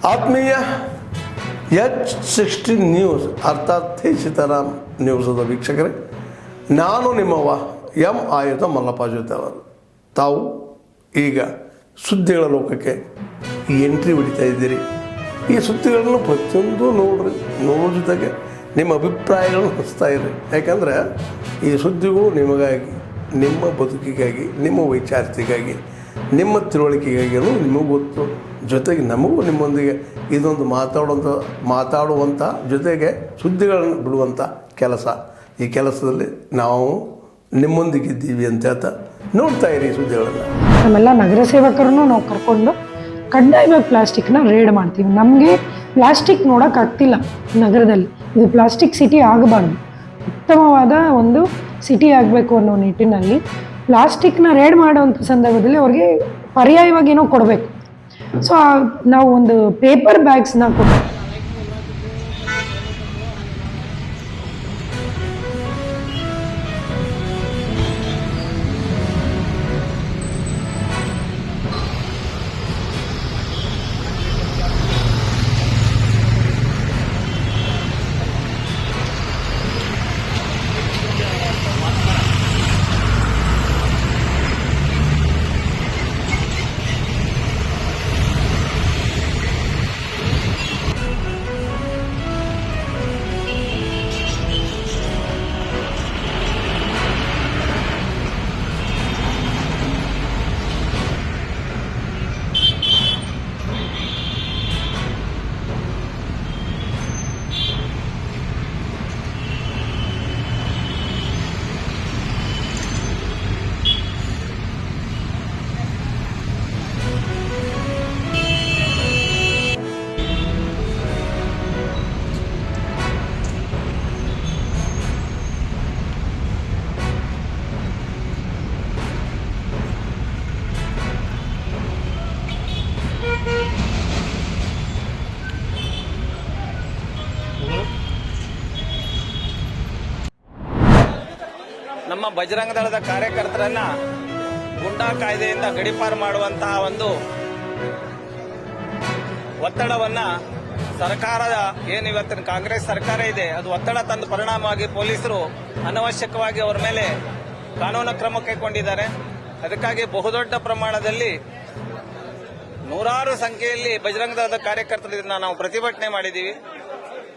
ಆತ್ಮೀಯ H16 news ಅರ್ಥಾತ್ ಸೀತಾರಾಮ್ ನ್ಯೂಸದ ವೀಕ್ಷಕರೇ, ನಾನು ನಿಮ್ಮವ ಎಂ ಆಯುಧ ಮಲ್ಲಪ್ಪ ಜೊತೆ ಅವರು. ತಾವು ಈಗ ಸುದ್ದಿಗಳ ಲೋಕಕ್ಕೆ ಎಂಟ್ರಿ ಹೊಡಿತಾ ಇದ್ದೀರಿ. ಈ ಸುದ್ದಿಗಳನ್ನು ಪ್ರತಿಯೊಂದು ನೋಡೋ ಜೊತೆಗೆ ನಿಮ್ಮ ಅಭಿಪ್ರಾಯಗಳನ್ನು ಹಚ್ತಾ ಇರಿ. ಯಾಕಂದರೆ ಈ ಸುದ್ದಿಗಳು ನಿಮಗಾಗಿ, ನಿಮ್ಮ ಬದುಕಿಗಾಗಿ, ನಿಮ್ಮ ವೈಚಾರಿಕೆಗಾಗಿ, ನಿಮ್ಮ ತಿಳುವಳಿಕೆಗಾಗಿಯೂ ನಿಮಗೂ ಗೊತ್ತು. ಜೊತೆಗೆ ನಮಗೂ ನಿಮ್ಮೊಂದಿಗೆ ಇದೊಂದು ಮಾತಾಡುವಂಥ ಜೊತೆಗೆ ಸುದ್ದಿಗಳನ್ನು ಬಿಡುವಂಥ ಕೆಲಸ. ಈ ಕೆಲಸದಲ್ಲಿ ನಾವು ನಿಮ್ಮೊಂದಿಗಿದ್ದೀವಿ ಅಂತ ಹೇಳ್ತಾ ನೋಡ್ತಾ ಇರಿ ಸುದ್ದಿಗಳನ್ನು. ನಮ್ಮೆಲ್ಲ ನಗರ ಸೇವಕರನ್ನು ನಾವು ಕರ್ಕೊಂಡು ಕಡ್ಡಾಯವಾಗಿ ಪ್ಲಾಸ್ಟಿಕ್ನ ರೇಡ್ ಮಾಡ್ತೀವಿ. ನಮಗೆ ಪ್ಲಾಸ್ಟಿಕ್ ನೋಡೋಕ್ಕಾಗ್ತಿಲ್ಲ ನಗರದಲ್ಲಿ. ಇದು ಪ್ಲಾಸ್ಟಿಕ್ ಸಿಟಿ ಆಗಬಾರ್ದು, ಉತ್ತಮವಾದ ಒಂದು ಸಿಟಿ ಆಗಬೇಕು ಅನ್ನೋ ನಿಟ್ಟಿನಲ್ಲಿ ಪ್ಲಾಸ್ಟಿಕ್ನ ರೇಡ್ ಮಾಡೋವಂಥ ಸಂದರ್ಭದಲ್ಲಿ ಅವ್ರಿಗೆ ಪರ್ಯಾಯವಾಗಿ ಏನೋ ಕೊಡಬೇಕು. ಸೊ ನಾವು ಒಂದು ಪೇಪರ್ ಬ್ಯಾಗ್ಸ್ನ ಕೊಡ್ತೀವಿ. ನಮ್ಮ ಬಜರಂಗ ದಳದ ಕಾರ್ಯಕರ್ತರನ್ನ ಗುಂಡಾ ಕಾಯ್ದೆಯಿಂದ ಗಡೀಪಾರು ಮಾಡುವಂತಹ ಒಂದು ಒತ್ತಡವನ್ನ ಸರ್ಕಾರದ ಏನು ಇವತ್ತಿನ ಕಾಂಗ್ರೆಸ್ ಸರ್ಕಾರ ಇದೆ ಅದು ಒತ್ತಡ ತಂದ ಪರಿಣಾಮವಾಗಿ ಪೊಲೀಸರು ಅನವಶ್ಯಕವಾಗಿ ಅವರ ಮೇಲೆ ಕಾನೂನು ಕ್ರಮ ಕೈಗೊಂಡಿದ್ದಾರೆ. ಅದಕ್ಕಾಗಿ ಬಹುದೊಡ್ಡ ಪ್ರಮಾಣದಲ್ಲಿ ನೂರಾರು ಸಂಖ್ಯೆಯಲ್ಲಿ ಬಜರಂಗ ದಳದ ಕಾರ್ಯಕರ್ತರಿಂದ ನಾವು ಪ್ರತಿಭಟನೆ ಮಾಡಿದ್ದೀವಿ.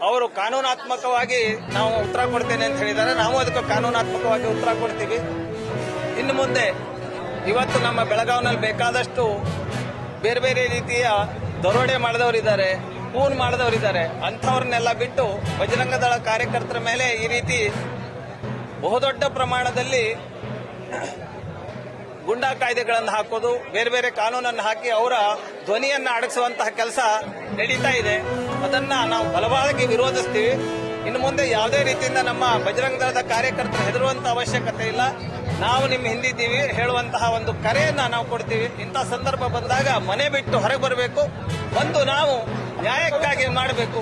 ಅವರು ಕಾನೂನಾತ್ಮಕವಾಗಿ ನಾವು ಉತ್ತರ ಕೊಡ್ತೇನೆ ಅಂತ ಹೇಳಿದ್ದಾರೆ. ನಾವು ಅದಕ್ಕೆ ಕಾನೂನಾತ್ಮಕವಾಗಿ ಉತ್ತರ ಕೊಡ್ತೀವಿ. ಇನ್ನು ಮುಂದೆ ಇವತ್ತು ನಮ್ಮ ಬೆಳಗಾವಿನಲ್ಲಿ ಬೇಕಾದಷ್ಟು ಬೇರೆ ಬೇರೆ ರೀತಿಯ ದರೋಡೆ ಮಾಡಿದವರಿದ್ದಾರೆ, ಕೂನ್ ಮಾಡಿದವರಿದ್ದಾರೆ. ಅಂಥವ್ರನ್ನೆಲ್ಲ ಬಿಟ್ಟು ಬಜರಂಗ ದಳ ಕಾರ್ಯಕರ್ತರ ಮೇಲೆ ಈ ರೀತಿ ಬಹುದೊಡ್ಡ ಪ್ರಮಾಣದಲ್ಲಿ ಗುಂಡಾ ಕಾಯ್ದೆಗಳನ್ನು ಹಾಕೋದು, ಬೇರೆ ಬೇರೆ ಕಾನೂನನ್ನು ಹಾಕಿ ಅವರ ಧ್ವನಿಯನ್ನ ಅಡಗಿಸುವಂತಹ ಕೆಲಸ ನಡೀತಾ ಇದೆ. ಅದನ್ನ ನಾವು ಬಲವಾಗಿ ವಿರೋಧಿಸ್ತೀವಿ. ಇನ್ನು ಮುಂದೆ ಯಾವುದೇ ರೀತಿಯಿಂದ ನಮ್ಮ ಬಜರಂಗ ದಳದ ಕಾರ್ಯಕರ್ತರು ಹೆದರುವಂತ ಅವಶ್ಯಕತೆ ಇಲ್ಲ. ನಾವು ನಿಮ್ಮ ಹಿಂದಿದ್ದೀವಿ ಹೇಳುವಂತಹ ಒಂದು ಕರೆಯನ್ನ ನಾವು ಕೊಡ್ತೀವಿ. ಇಂತಹ ಸಂದರ್ಭ ಬಂದಾಗ ಮನೆ ಬಿಟ್ಟು ಹೊರಗೆ ಬರಬೇಕು, ಒಂದು ನಾವು ನ್ಯಾಯಕ್ಕಾಗಿ ಮಾಡಬೇಕು.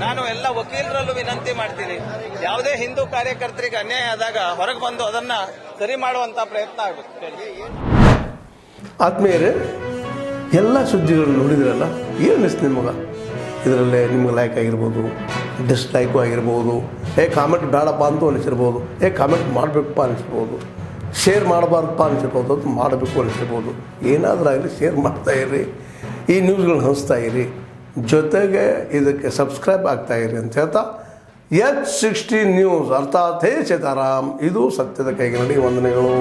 ನಾನು ಎಲ್ಲ ವಕೀಲರಲ್ಲೂ ವಿನಂತಿ ಮಾಡ್ತೀನಿ, ಯಾವುದೇ ಹಿಂದೂ ಕಾರ್ಯಕರ್ತರಿಗೆ ಅನ್ಯಾಯ ಆದಾಗ ಹೊರಗೆ ಬಂದು ಅದನ್ನ ಸರಿ ಮಾಡುವಂತ ಪ್ರಯತ್ನ ಆಗಬೇಕು. ಆತ್ಮೀಯರೇ, ಎಲ್ಲ ಸುದ್ದಿಗಳನ್ನು ನೋಡಿದ್ರಲ್ಲ, ಏನು ಅನಿಸ್ತು ನಿಮಗೆ? ಇದರಲ್ಲೇ ನಿಮ್ಗೆ ಲೈಕ್ ಆಗಿರ್ಬೋದು, ಡಿಸ್ಲೈಕು ಆಗಿರ್ಬೋದು, ಕಾಮೆಂಟ್ ಬೇಡಪ್ಪ ಅಂತೂ ಅನಿಸಿರ್ಬೋದು, ಕಾಮೆಂಟ್ ಮಾಡಬೇಕಪ್ಪ ಅನಿಸಿರ್ಬೋದು, ಶೇರ್ ಮಾಡಬಾರ್ದಪ್ಪ ಅನಿಸಿರ್ಬೋದು, ಅದು ಮಾಡಬೇಕು ಅನಿಸಿರ್ಬೋದು. ಏನಾದರೂ ಆಗಲಿ ಶೇರ್ ಮಾಡ್ತಾಯಿರಿ, ಈ ನ್ಯೂಸ್ಗಳನ್ನ ಹಂಚ್ತಾ ಇರಿ, ಜೊತೆಗೆ ಇದಕ್ಕೆ ಸಬ್ಸ್ಕ್ರೈಬ್ ಆಗ್ತಾಯಿರಿ ಅಂತ ಹೇಳ್ತಾ H16 ನ್ಯೂಸ್ ಅರ್ಥಾತ್ ಸೀತಾರಾಮ್, ಇದು ಸತ್ಯದ ಕೈಗೆ ನಡಿ. ವಂದನೆಗಳು.